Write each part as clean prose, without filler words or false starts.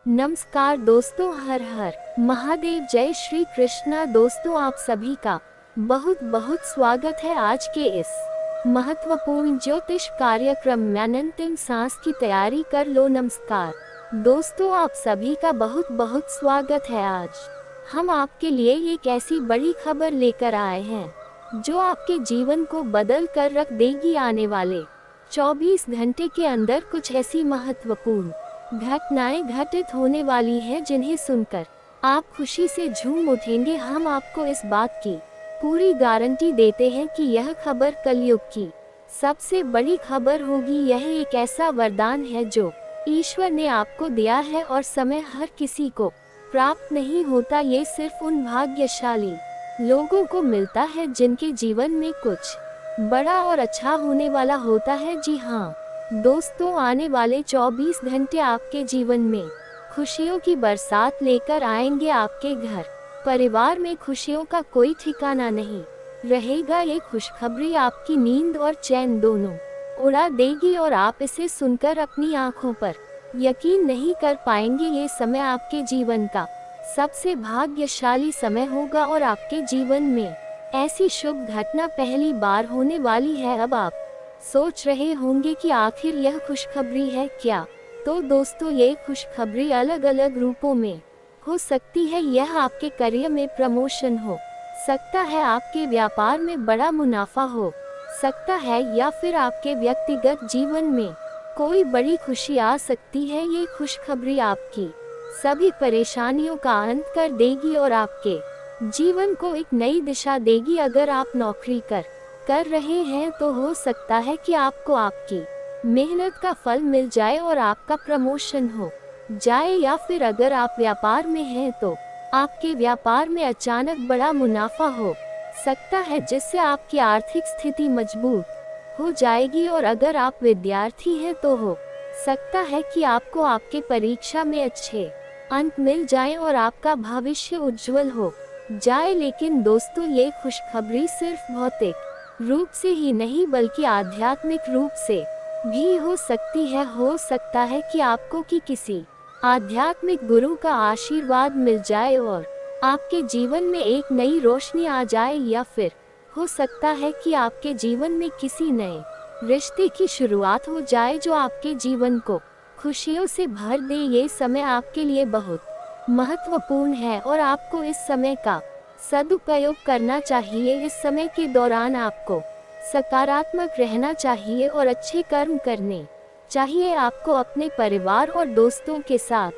नमस्कार दोस्तों, हर हर महादेव, जय श्री कृष्णा। दोस्तों, आप सभी का बहुत बहुत स्वागत है आज के इस महत्वपूर्ण ज्योतिष कार्यक्रम में। अंतिम सांस की तैयारी कर लो। नमस्कार दोस्तों, आप सभी का बहुत बहुत स्वागत है। आज हम आपके लिए एक ऐसी बड़ी खबर लेकर आए हैं जो आपके जीवन को बदल कर रख देगी। आने वाले 24 घंटे के अंदर कुछ ऐसी महत्वपूर्ण घटनाएं घटित होने वाली हैं जिन्हें सुनकर आप खुशी से झूम उठेंगे। हम आपको इस बात की पूरी गारंटी देते हैं कि यह खबर कलयुग की सबसे बड़ी खबर होगी। यह एक ऐसा वरदान है जो ईश्वर ने आपको दिया है और समय हर किसी को प्राप्त नहीं होता। ये सिर्फ उन भाग्यशाली लोगों को मिलता है जिनके जीवन में कुछ बड़ा और अच्छा होने वाला होता है। जी हाँ दोस्तों, आने वाले 24 घंटे आपके जीवन में खुशियों की बरसात लेकर आएंगे। आपके घर परिवार में खुशियों का कोई ठिकाना नहीं रहेगा। ये खुशखबरी आपकी नींद और चैन दोनों उड़ा देगी और आप इसे सुनकर अपनी आंखों पर यकीन नहीं कर पाएंगे। ये समय आपके जीवन का सबसे भाग्यशाली समय होगा और आपके जीवन में ऐसी शुभ घटना पहली बार होने वाली है। अब आप सोच रहे होंगे कि आखिर यह खुशखबरी है क्या? तो दोस्तों, ये खुशखबरी अलग अलग रूपों में हो सकती है। यह आपके करियर में प्रमोशन हो सकता है, आपके व्यापार में बड़ा मुनाफा हो सकता है, या फिर आपके व्यक्तिगत जीवन में कोई बड़ी खुशी आ सकती है। ये खुशखबरी आपकी सभी परेशानियों का अंत कर देगी और आपके जीवन को एक नई दिशा देगी। अगर आप नौकरी कर रहे हैं तो हो सकता है कि आपको आपकी मेहनत का फल मिल जाए और आपका प्रमोशन हो जाए, या फिर अगर आप व्यापार में हैं तो आपके व्यापार में अचानक बड़ा मुनाफा हो सकता है जिससे आपकी आर्थिक स्थिति मजबूत हो जाएगी। और अगर आप विद्यार्थी हैं तो हो सकता है कि आपको आपके परीक्षा में अच्छे अंक मिल जाएं और आपका भविष्य उज्जवल हो जाए। लेकिन दोस्तों, ये खुशखबरी सिर्फ भौतिक रूप से ही नहीं बल्कि आध्यात्मिक रूप से भी हो सकती है। हो सकता है कि आपको किसी आध्यात्मिक गुरु का आशीर्वाद मिल जाए और आपके जीवन में एक नई रोशनी आ जाए, या फिर हो सकता है कि आपके जीवन में किसी नए रिश्ते की शुरुआत हो जाए जो आपके जीवन को खुशियों से भर दे। ये समय आपके लिए बहुत महत्वपूर्ण है और आपको इस समय का सदुपयोग करना चाहिए। इस समय के दौरान आपको सकारात्मक रहना चाहिए और अच्छे कर्म करने चाहिए। आपको अपने परिवार और दोस्तों के साथ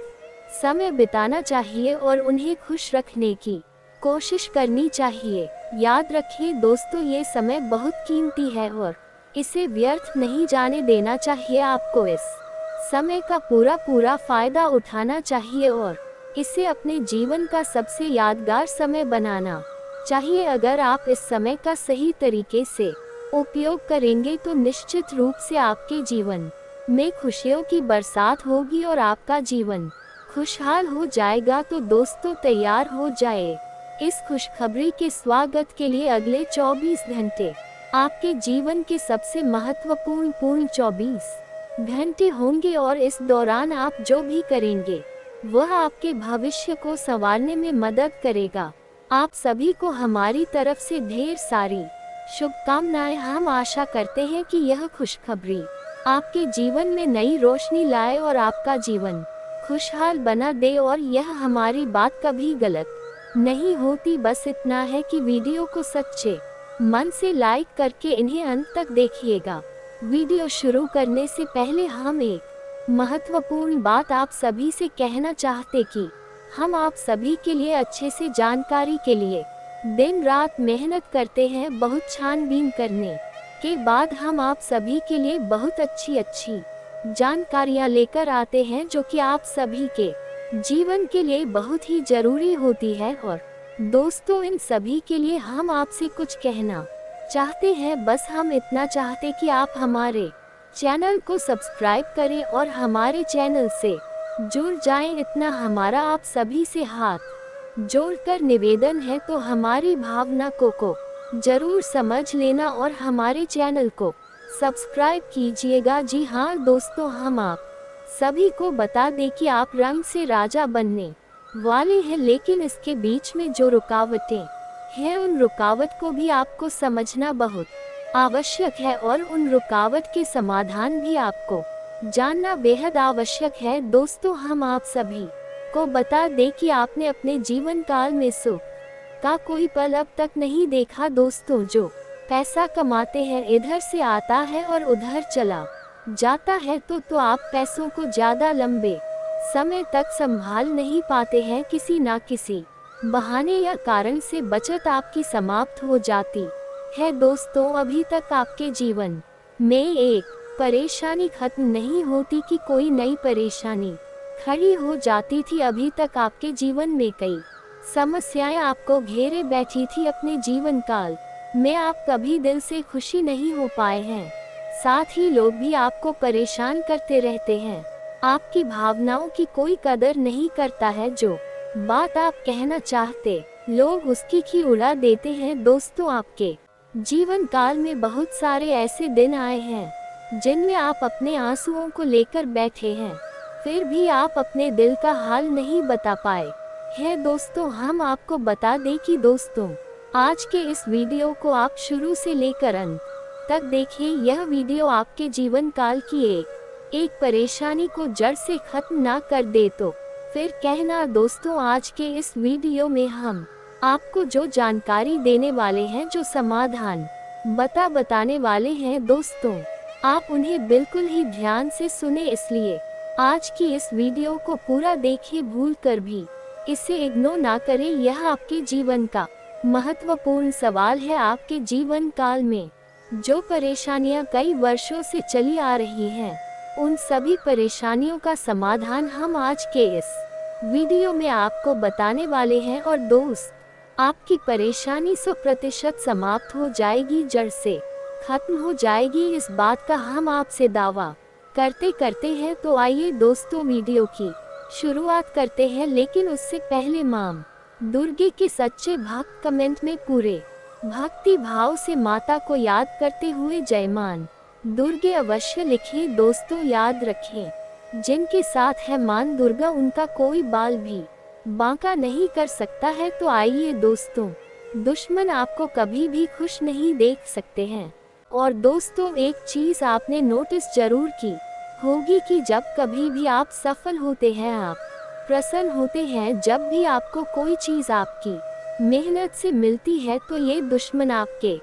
समय बिताना चाहिए और उन्हें खुश रखने की कोशिश करनी चाहिए। याद रखिए दोस्तों, ये समय बहुत कीमती है और इसे व्यर्थ नहीं जाने देना चाहिए। आपको इस समय का पूरा फायदा उठाना चाहिए और इसे अपने जीवन का सबसे यादगार समय बनाना चाहिए। अगर आप इस समय का सही तरीके से उपयोग करेंगे तो निश्चित रूप से आपके जीवन में खुशियों की बरसात होगी और आपका जीवन खुशहाल हो जाएगा। तो दोस्तों, तैयार हो जाए इस खुशखबरी के स्वागत के लिए। अगले 24 घंटे आपके जीवन के सबसे महत्वपूर्ण 24 घंटे होंगे और इस दौरान आप जो भी करेंगे वह आपके भविष्य को संवारने में मदद करेगा। आप सभी को हमारी तरफ से ढेर सारी शुभकामनाएं। हम आशा करते हैं कि यह खुशखबरी आपके जीवन में नई रोशनी लाए और आपका जीवन खुशहाल बना दे। और यह हमारी बात कभी गलत नहीं होती। बस इतना है कि वीडियो को सच्चे मन से लाइक करके इन्हें अंत तक देखिएगा। वीडियो शुरू करने से पहले हम एक महत्वपूर्ण बात आप सभी से कहना चाहते कि हम आप सभी के लिए अच्छे से जानकारी के लिए दिन रात मेहनत करते हैं। बहुत छानबीन करने के बाद हम आप सभी के लिए बहुत अच्छी जानकारियां लेकर आते हैं जो कि आप सभी के जीवन के लिए बहुत ही जरूरी होती है। और दोस्तों, इन सभी के लिए हम आपसे कुछ कहना चाहते हैं। बस हम इतना चाहते कि आप हमारे चैनल को सब्सक्राइब करें और हमारे चैनल से जुड़ जाएं। इतना हमारा आप सभी से हाथ जोड़कर निवेदन है। तो हमारी भावना को जरूर समझ लेना और हमारे चैनल को सब्सक्राइब कीजिएगा। जी हाँ दोस्तों, हम आप सभी को बता दे कि आप रंग से राजा बनने वाले हैं, लेकिन इसके बीच में जो रुकावटें हैं उन रुकावट को भी आपको समझना बहुत आवश्यक है और उन रुकावट के समाधान भी आपको जानना बेहद आवश्यक है। दोस्तों, हम आप सभी को बता दें कि आपने अपने जीवन काल में सुख का कोई पल अब तक नहीं देखा। दोस्तों, जो पैसा कमाते हैं इधर से आता है और उधर चला जाता है, तो आप पैसों को ज्यादा लंबे समय तक संभाल नहीं पाते हैं। किसी ना किसी बहाने या कारण से बचत आपकी समाप्त हो जाती है। दोस्तों, अभी तक आपके जीवन में एक परेशानी खत्म नहीं होती कि कोई नई परेशानी खड़ी हो जाती थी। अभी तक आपके जीवन में कई समस्याएं आपको घेरे बैठी थी। अपने जीवन काल में आप कभी दिल से खुशी नहीं हो पाए हैं। साथ ही लोग भी आपको परेशान करते रहते हैं। आपकी भावनाओं की कोई कदर नहीं करता है। जो बात आप कहना चाहते लोग उसकी खी उड़ा देते हैं। दोस्तों, आपके जीवन काल में बहुत सारे ऐसे दिन आए हैं जिनमें आप अपने आंसुओं को लेकर बैठे हैं, फिर भी आप अपने दिल का हाल नहीं बता पाए हैं। दोस्तों, हम आपको बता दें कि दोस्तों, आज के इस वीडियो को आप शुरू से लेकर अंत तक देखिए। यह वीडियो आपके जीवन काल की एक परेशानी को जड़ से खत्म ना कर दे तो फिर कहना। दोस्तों, आज के इस वीडियो में हम आपको जो जानकारी देने वाले हैं, जो समाधान बताने वाले हैं, दोस्तों आप उन्हें बिल्कुल ही ध्यान से सुने। इसलिए आज की इस वीडियो को पूरा देखिए, भूल कर भी इसे इग्नोर ना करें। यह आपके जीवन का महत्वपूर्ण सवाल है। आपके जीवन काल में जो परेशानियां कई वर्षों से चली आ रही हैं, उन सभी परेशानियों का समाधान हम आज के इस वीडियो में आपको बताने वाले हैं। और दोस्त, आपकी परेशानी 100% समाप्त हो जाएगी, जड़ से खत्म हो जाएगी, इस बात का हम आपसे दावा करते हैं। तो आइए दोस्तों, वीडियो की शुरुआत करते हैं। लेकिन उससे पहले मां दुर्गे के सच्चे भक्त कमेंट में पूरे भक्ति भाव से माता को याद करते हुए जय मां दुर्गे अवश्य लिखें। दोस्तों, याद रखें, जिनके साथ है मां दुर्गा उनका कोई बाल भी बांका नहीं कर सकता है। तो आइए दोस्तों, दुश्मन आपको कभी भी खुश नहीं देख सकते हैं। और दोस्तों, एक चीज आपने नोटिस जरूर की होगी कि जब कभी भी आप सफल होते हैं, आप प्रसन्न होते हैं, जब भी आपको कोई चीज आपकी मेहनत से मिलती है, तो ये दुश्मन आपके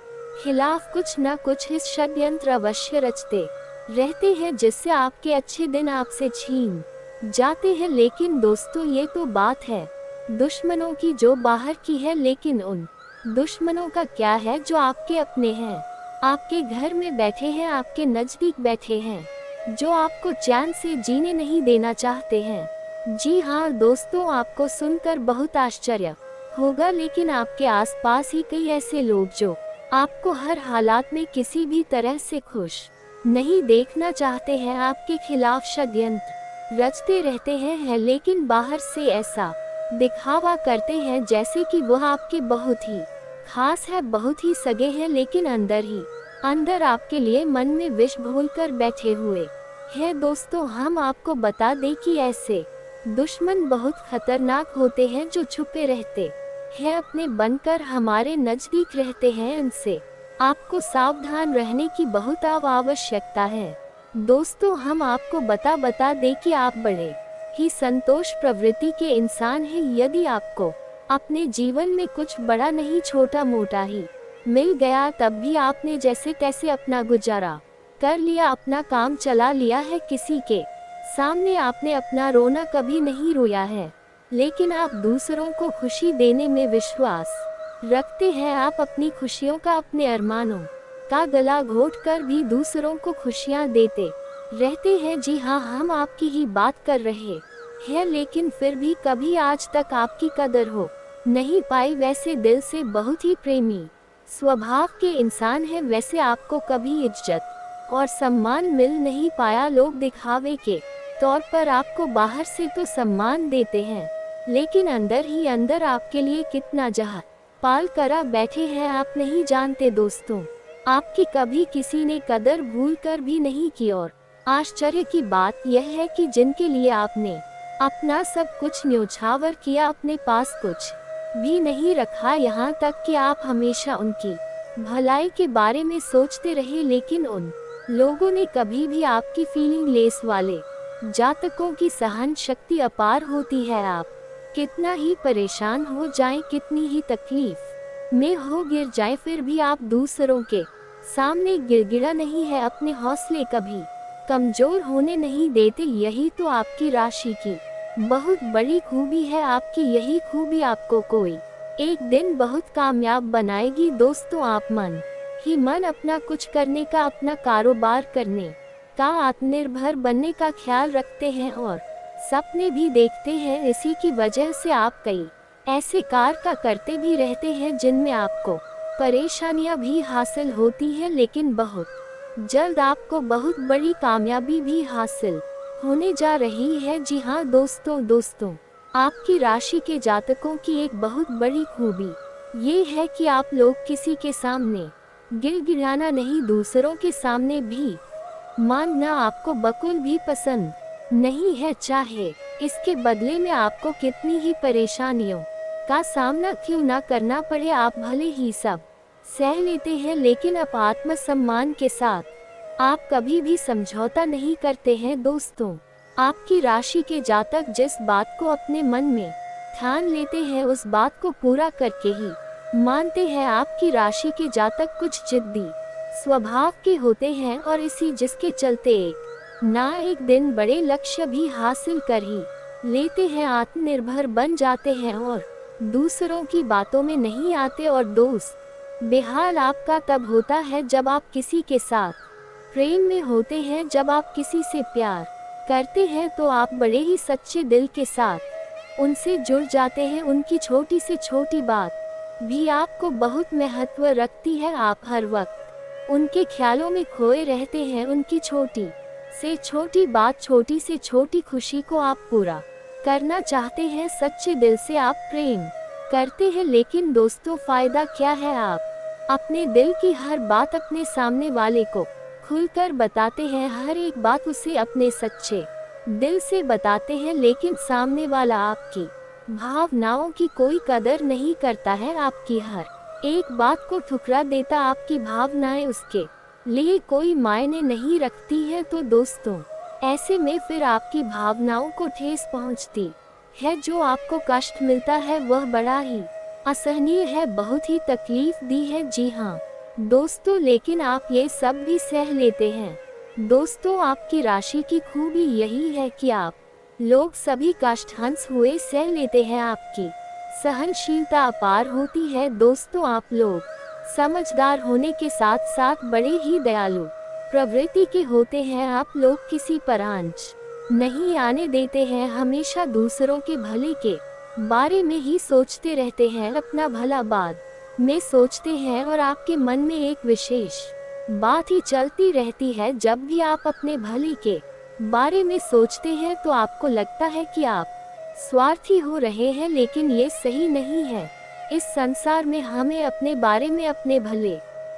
खिलाफ कुछ न कुछ इस षड्यंत्र अवश्य रचते रहते हैं, जिससे आपके अच्छे दिन आपसे छीन जाते हैं। लेकिन दोस्तों, ये तो बात है दुश्मनों की जो बाहर की है, लेकिन उन दुश्मनों का क्या है जो आपके अपने हैं, आपके घर में बैठे हैं, आपके नजदीक बैठे हैं, जो आपको चैन से जीने नहीं देना चाहते हैं। जी हाँ दोस्तों, आपको सुनकर बहुत आश्चर्य होगा, लेकिन आपके आसपास ही कई ऐसे लोग जो आपको हर हालात में किसी भी तरह से खुश नहीं देखना चाहते हैं, आपके खिलाफ षड्यंत्र रचते रहते हैं, लेकिन बाहर से ऐसा दिखावा करते हैं जैसे कि वह आपके बहुत ही खास है, बहुत ही सगे हैं, लेकिन अंदर ही अंदर आपके लिए मन में विष घोलकर बैठे हुए हैं। दोस्तों, हम आपको बता दें कि ऐसे दुश्मन बहुत खतरनाक होते हैं, जो छुपे रहते हैं, अपने बनकर हमारे नजदीक रहते हैं। इनसे आपको सावधान रहने की बहुत आवश्यकता है। दोस्तों, हम आपको बता दें कि आप बड़े ही संतोष प्रवृत्ति के इंसान हैं। यदि आपको अपने जीवन में कुछ बड़ा नहीं, छोटा मोटा ही मिल गया, तब भी आपने जैसे तैसे अपना गुजारा कर लिया, अपना काम चला लिया है। किसी के सामने आपने अपना रोना कभी नहीं रोया है, लेकिन आप दूसरों को खुशी देने में विश्वास रखते हैं। आप अपनी खुशियों का, अपने अरमानों का गला घोट कर भी दूसरों को खुशियां देते रहते हैं। जी हाँ, हम आपकी ही बात कर रहे हैं, लेकिन फिर भी कभी आज तक आपकी कदर हो नहीं पाई। वैसे दिल से बहुत ही प्रेमी स्वभाव के इंसान हैं, वैसे आपको कभी इज्जत और सम्मान मिल नहीं पाया। लोग दिखावे के तौर पर आपको बाहर से तो सम्मान देते हैं, लेकिन अंदर ही अंदर आपके लिए कितना जहां पाल करा बैठे हैं, आप नहीं जानते। दोस्तों, आपकी कभी किसी ने कदर भूल कर भी नहीं की, और आश्चर्य की बात यह है कि जिनके लिए आपने अपना सब कुछ न्योछावर किया, अपने पास कुछ भी नहीं रखा, यहाँ तक कि आप हमेशा उनकी भलाई के बारे में सोचते रहे, लेकिन उन लोगों ने कभी भी आपकी फीलिंग लेस वाले जातकों की सहन शक्ति अपार होती है। आप कितना ही परेशान हो जाएं, कितनी ही तकलीफ में हो गिर जाएं, फिर भी आप दूसरों के सामने गिड़गिड़ा नहीं है, अपने हौसले कभी कमजोर होने नहीं देते। यही तो आपकी राशि की बहुत बड़ी खूबी है। आपकी यही खूबी आपको कोई एक दिन बहुत कामयाब बनाएगी। दोस्तों, आप मन ही मन अपना कुछ करने का, अपना कारोबार करने का, आत्मनिर्भर बनने का ख्याल रखते हैं और सपने भी देखते हैं। इसी की वजह से आप कई ऐसे कार्य करते भी रहते हैं जिनमें आपको परेशानियां भी हासिल होती हैं, लेकिन बहुत जल्द आपको बहुत बड़ी कामयाबी भी हासिल होने जा रही है। जी हाँ दोस्तों, आपकी राशि के जातकों की एक बहुत बड़ी खूबी ये है कि आप लोग किसी के सामने गिड़गिड़ाना नहीं, दूसरों के सामने भी मानना आपको बिल्कुल भी पसंद नहीं है। चाहे इसके बदले में आपको कितनी ही परेशानियों का सामना क्यों ना करना पड़े, आप भले ही सब सह लेते हैं, लेकिन अब आत्मसम्मान के साथ आप कभी भी समझौता नहीं करते हैं। दोस्तों, आपकी राशि के जातक जिस बात को अपने मन में ठान लेते हैं, उस बात को पूरा करके ही मानते हैं। आपकी राशि के जातक कुछ जिद्दी स्वभाव के होते हैं और इसी जिसके चलते एक दिन बड़े लक्ष्य भी हासिल कर ही लेते हैं, आत्मनिर्भर बन जाते हैं और दूसरों की बातों में नहीं आते। और दोस्त, बेहाल आपका तब होता है जब आप किसी के साथ प्रेम में होते हैं, जब आप किसी से प्यार करते हैं तो आप बड़े ही सच्चे दिल के साथ उनसे जुड़ जाते हैं। उनकी छोटी से छोटी बात भी आपको बहुत महत्व रखती है। आप हर वक्त उनके ख्यालों में खोए रहते हैं। उनकी छोटी से छोटी बात, छोटी से छोटी खुशी को आप पूरा करना चाहते हैं। सच्चे दिल से आप प्रेम करते हैं, लेकिन दोस्तों फायदा क्या है? आप अपने दिल की हर बात अपने सामने वाले को खुलकर बताते हैं, हर एक बात उसे अपने सच्चे दिल से बताते हैं, लेकिन सामने वाला आपकी भावनाओं की कोई कदर नहीं करता है। आपकी हर एक बात को ठुकरा देता, आपकी भावनाएं उसके लिए कोई मायने नहीं रखती है। तो दोस्तों, ऐसे में फिर आपकी भावनाओं को ठेस पहुंचती है, जो आपको कष्ट मिलता है वह बड़ा ही असहनीय है, बहुत ही तकलीफ दी है। जी हाँ दोस्तों, लेकिन आप ये सब भी सह लेते हैं। दोस्तों, आपकी राशि की खूबी यही है कि आप लोग सभी कष्ट हंस हुए सह लेते हैं। आपकी सहनशीलता अपार होती है। दोस्तों, आप लोग समझदार होने के साथ साथ बड़े ही दयालु प्रवृत्ति के होते हैं। आप लोग किसी पर आंच नहीं आने देते हैं, हमेशा दूसरों के भले के बारे में ही सोचते रहते हैं, अपना भला बाद में सोचते हैं और आपके मन में एक विशेष बात ही चलती रहती है। जब भी आप अपने भले के बारे में सोचते हैं तो आपको लगता है कि आप स्वार्थी हो रहे हैं, लेकिन ये सही नहीं है। इस संसार में हमें अपने बारे में, अपने भले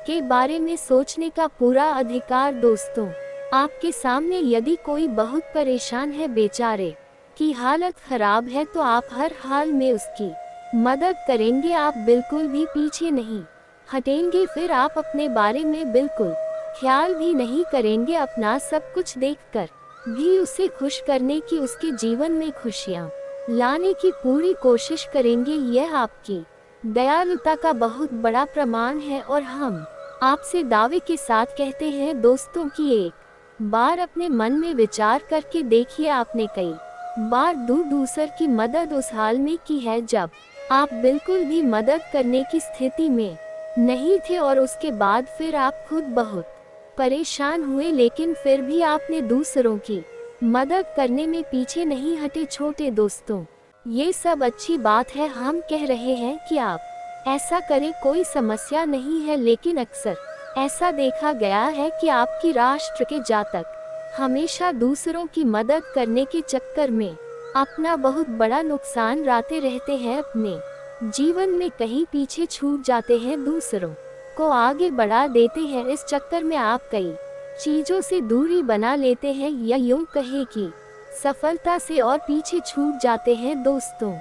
के बारे में सोचने का पूरा अधिकार। दोस्तों, आपके सामने यदि कोई बहुत परेशान है, बेचारे की हालत खराब है, तो आप हर हाल में उसकी मदद करेंगे, आप बिल्कुल भी पीछे नहीं हटेंगे। फिर आप अपने बारे में बिल्कुल ख्याल भी नहीं करेंगे, अपना सब कुछ देखकर भी उसे खुश करने की, उसके जीवन में खुशियाँ लाने की पूरी कोशिश करेंगे। यह आपकी दयालुता का बहुत बड़ा प्रमाण है और हम आपसे दावे के साथ कहते हैं दोस्तों कि एक बार अपने मन में विचार करके देखिए, आपने कई बार दूसर की मदद उस हाल में की है जब आप बिल्कुल भी मदद करने की स्थिति में नहीं थे, और उसके बाद फिर आप खुद बहुत परेशान हुए, लेकिन फिर भी आपने दूसरों की मदद करने में पीछे नहीं हटे। छोटे दोस्तों, ये सब अच्छी बात है, हम कह रहे हैं कि आप ऐसा करें, कोई समस्या नहीं है, लेकिन अक्सर ऐसा देखा गया है कि आपकी राशि के जातक हमेशा दूसरों की मदद करने के चक्कर में अपना बहुत बड़ा नुकसान लाते रहते हैं, अपने जीवन में कहीं पीछे छूट जाते हैं, दूसरों को आगे बढ़ा देते हैं। इस चक्कर में आप कई चीजों से दूरी बना लेते हैं, या यूं कहे कि सफलता से और पीछे छूट जाते हैं। दोस्तों,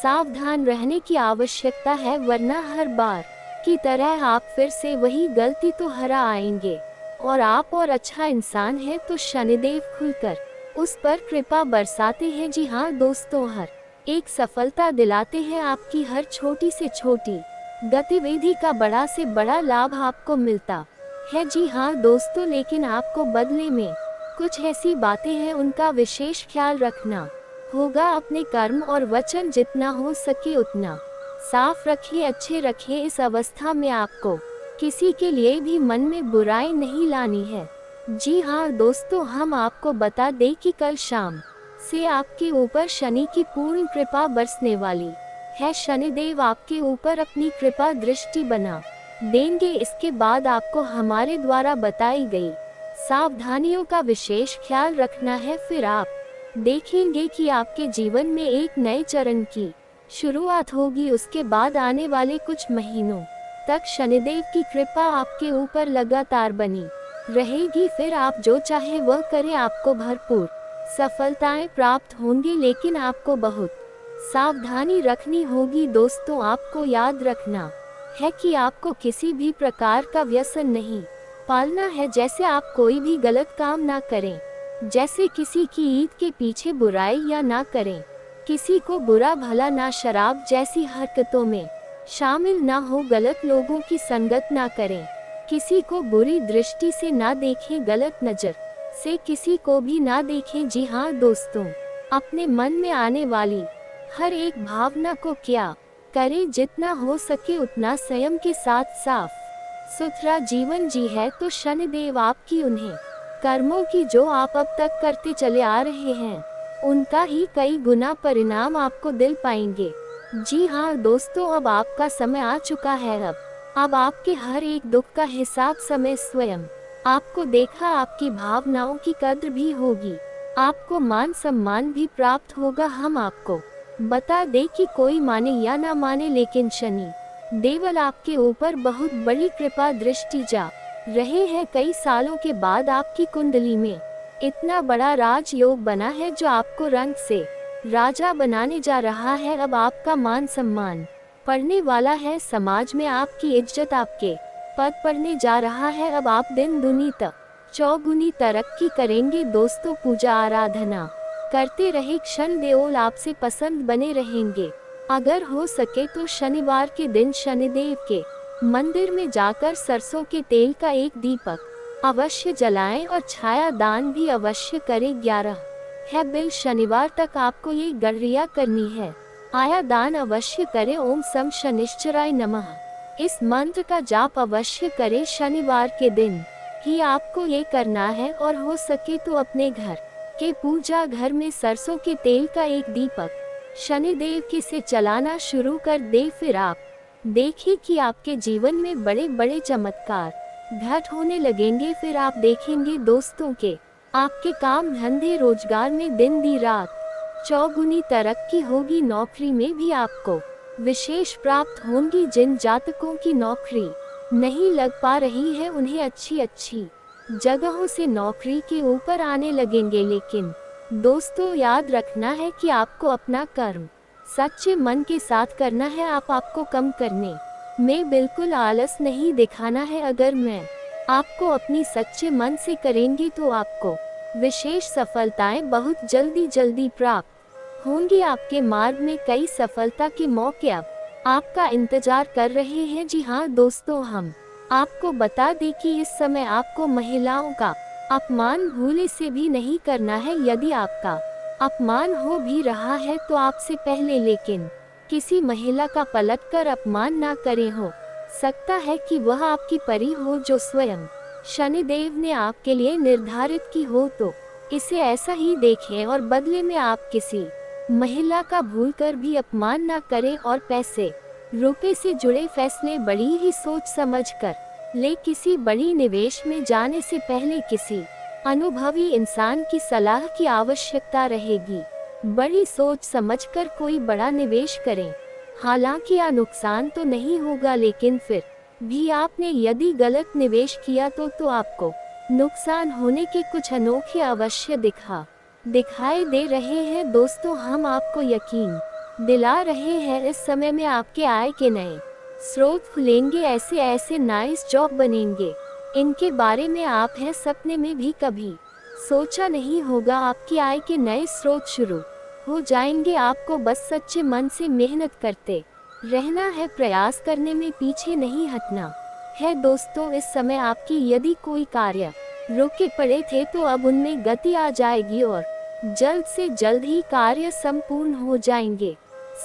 सावधान रहने की आवश्यकता है, वरना हर बार की तरह आप फिर से वही गलती तो हरा आएंगे। और आप और अच्छा इंसान है तो शनिदेव खुलकर उस पर कृपा बरसाते हैं। जी हाँ दोस्तों, हर एक सफलता दिलाते हैं। आपकी हर छोटी से छोटी गतिविधि का बड़ा से बड़ा लाभ आपको मिलता है। जी हाँ दोस्तों, लेकिन आपको बदले में कुछ ऐसी बातें हैं, उनका विशेष ख्याल रखना होगा। अपने कर्म और वचन जितना हो सके उतना साफ रखिए, अच्छे रखिए। इस अवस्था में आपको किसी के लिए भी मन में बुराई नहीं लानी है। जी हाँ दोस्तों, हम आपको बता दें कि कल शाम से आपके ऊपर शनि की पूर्ण कृपा बरसने वाली है। शनिदेव आपके ऊपर अपनी कृपा दृष्टि बना देंगे। इसके बाद आपको हमारे द्वारा बताई गई सावधानियों का विशेष ख्याल रखना है। फिर आप देखेंगे कि आपके जीवन में एक नए चरण की शुरुआत होगी। उसके बाद आने वाले कुछ महीनों तक शनिदेव की कृपा आपके ऊपर लगातार बनी रहेगी। फिर आप जो चाहे वह करें, आपको भरपूर सफलताएं प्राप्त होंगी, लेकिन आपको बहुत सावधानी रखनी होगी। दोस्तों, आपको याद रखना है कि आपको किसी भी प्रकार का व्यसन नहीं पालना है। जैसे आप कोई भी गलत काम ना करें, जैसे किसी की ईद के पीछे बुराई या ना करें, किसी को बुरा भला ना, शराब जैसी हरकतों में शामिल ना हो, गलत लोगों की संगत ना करें, किसी को बुरी दृष्टि से ना देखें, गलत नजर से किसी को भी ना देखें। जी हाँ दोस्तों, अपने मन में आने वाली हर एक भावना को क्या करें, जितना हो सके उतना संयम के साथ साफ सुथरा जीवन जी है तो शनिदेव आपकी उन्हें कर्मों की जो आप अब तक करते चले आ रहे हैं, उनका ही कई गुना परिणाम आपको दिल पाएंगे। जी हाँ दोस्तों, अब आपका समय आ चुका है। अब आपके हर एक दुख का हिसाब समय स्वयं आपको देखा। आपकी भावनाओं की कद्र भी होगी, आपको मान सम्मान भी प्राप्त होगा। हम आपको बता दें कि कोई माने या ना माने, लेकिन शनि देवल आपके ऊपर बहुत बड़ी कृपा दृष्टि जा रहे हैं। कई सालों के बाद आपकी कुंडली में इतना बड़ा राजयोग बना है जो आपको रंग से राजा बनाने जा रहा है। अब आपका मान सम्मान बढ़ने वाला है, समाज में आपकी इज्जत आपके पद बढ़ने जा रहा है। अब आप दिन दुनी चौगुनी तरक्की करेंगे। दोस्तों, पूजा आराधना करते रहे, क्षण देओल आपसे पसंद बने रहेंगे। अगर हो सके तो शनिवार के दिन शनिदेव के मंदिर में जाकर सरसों के तेल का एक दीपक अवश्य जलाएं और छाया दान भी अवश्य करें। 11 है बिल शनिवार तक आपको ये गणरिया करनी है। आया दान अवश्य करें। ओम सम शनिश्चराय नमः, इस मंत्र का जाप अवश्य करें। शनिवार के दिन ही आपको ये करना है, और हो सके तो अपने घर के पूजा घर में सरसों के तेल का एक दीपक शनिदेव के से चलाना शुरू कर दे। फिर आप देखिए कि आपके जीवन में बड़े बड़े चमत्कार घट होने लगेंगे। फिर आप देखेंगे दोस्तों के आपके काम धंधे रोजगार में दिन दी रात चौगुनी तरक्की होगी। नौकरी में भी आपको विशेष प्राप्त होंगी। जिन जातकों की नौकरी नहीं लग पा रही है, उन्हें अच्छी अच्छी जगहों से नौकरी के ऊपर आने लगेंगे। लेकिन दोस्तों, याद रखना है कि आपको अपना कर्म सच्चे मन के साथ करना है। आपको कम करने में बिल्कुल आलस नहीं दिखाना है। अगर मैं आपको अपनी सच्चे मन से करेंगे तो आपको विशेष सफलताएं बहुत जल्दी प्राप्त होंगी। आपके मार्ग में कई सफलता के मौके अब आपका इंतजार कर रहे हैं। जी हाँ दोस्तों, हम आपको बता दें कि इस समय आपको महिलाओं का अपमान भूले से भी नहीं करना है। यदि आपका अपमान हो भी रहा है तो आपसे पहले लेकिन किसी महिला का पलटकर अपमान ना करें। हो सकता है कि वह आपकी परी हो जो स्वयं शनिदेव ने आपके लिए निर्धारित की हो, तो इसे ऐसा ही देखें और बदले में आप किसी महिला का भूलकर भी अपमान ना करें। और पैसे रुपए से जुड़े फैसले बड़ी ही सोच समझकर ले। किसी बड़ी निवेश में जाने से पहले किसी अनुभवी इंसान की सलाह की आवश्यकता रहेगी। बड़ी सोच समझकर कोई बड़ा निवेश करें। हालांकि यह नुकसान तो नहीं होगा, लेकिन फिर भी आपने यदि गलत निवेश किया तो आपको नुकसान होने के कुछ अनोखे अवश्य दिखाई दे रहे हैं। दोस्तों, हम आपको यकीन दिला रहे हैं इस समय में आपके आय के नए स्रोत खुलेंगे, ऐसे नाइस जॉब बनेंगे। इनके बारे में आप हैं सपने में भी कभी सोचा नहीं होगा। आपकी आय के नए स्रोत शुरू हो जाएंगे। आपको बस सच्चे मन से मेहनत करते रहना है, प्रयास करने में पीछे नहीं हटना है। दोस्तों, इस समय आपकी यदि कोई कार्य रुके पड़े थे तो अब उनमें गति आ जाएगी और जल्द से जल्द ही कार्य संपूर्ण हो जाएंगे,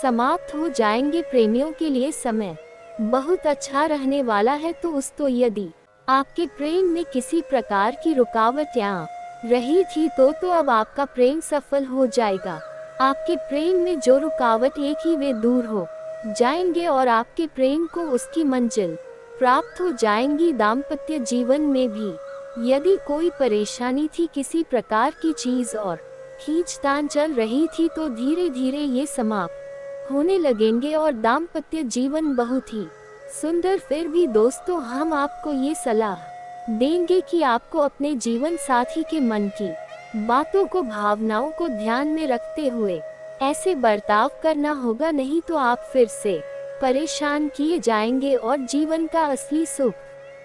समाप्त हो जाएंगे। प्रेमियों के लिए समय बहुत अच्छा रहने वाला है। तो यदि आपके प्रेम में किसी प्रकार की रुकावट या रही थी तो अब आपका प्रेम सफल हो जाएगा। आपके प्रेम में जो रुकावट एक ही वे दूर हो जाएंगे और आपके प्रेम को उसकी मंजिल प्राप्त हो जाएंगी। दाम्पत्य जीवन में भी यदि कोई परेशानी थी, किसी प्रकार की चीज और खींचतान चल रही थी, तो धीरे धीरे ये समाप्त होने लगेंगे और दाम्पत्य जीवन बहुत ही सुंदर। फिर भी दोस्तों, हम आपको ये सलाह देंगे कि आपको अपने जीवन साथी के मन की बातों को, भावनाओं को ध्यान में रखते हुए ऐसे बर्ताव करना होगा, नहीं तो आप फिर से परेशान किए जाएंगे और जीवन का असली सुख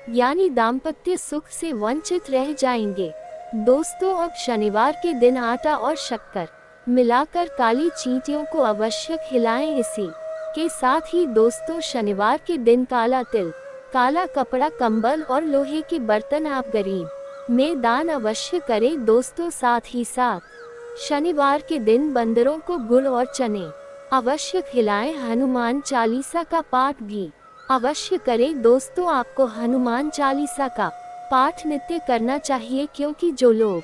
यानी दाम्पत्य सुख से वंचित रह जाएंगे। दोस्तों, अब शनिवार के दिन आटा और शक्कर मिलाकर काली चींटियों को अवश्य खिलाएं। इसी के साथ ही दोस्तों, शनिवार के दिन काला तिल, काला कपड़ा, कंबल और लोहे के बर्तन आप गरीब में दान अवश्य करें। दोस्तों, साथ ही साथ शनिवार के दिन बंदरों को गुड़ और चने अवश्य खिलाएं। हनुमान चालीसा का पाठ भी अवश्य करें। दोस्तों, आपको हनुमान चालीसा का पाठ नित्य करना चाहिए, क्योंकि जो लोग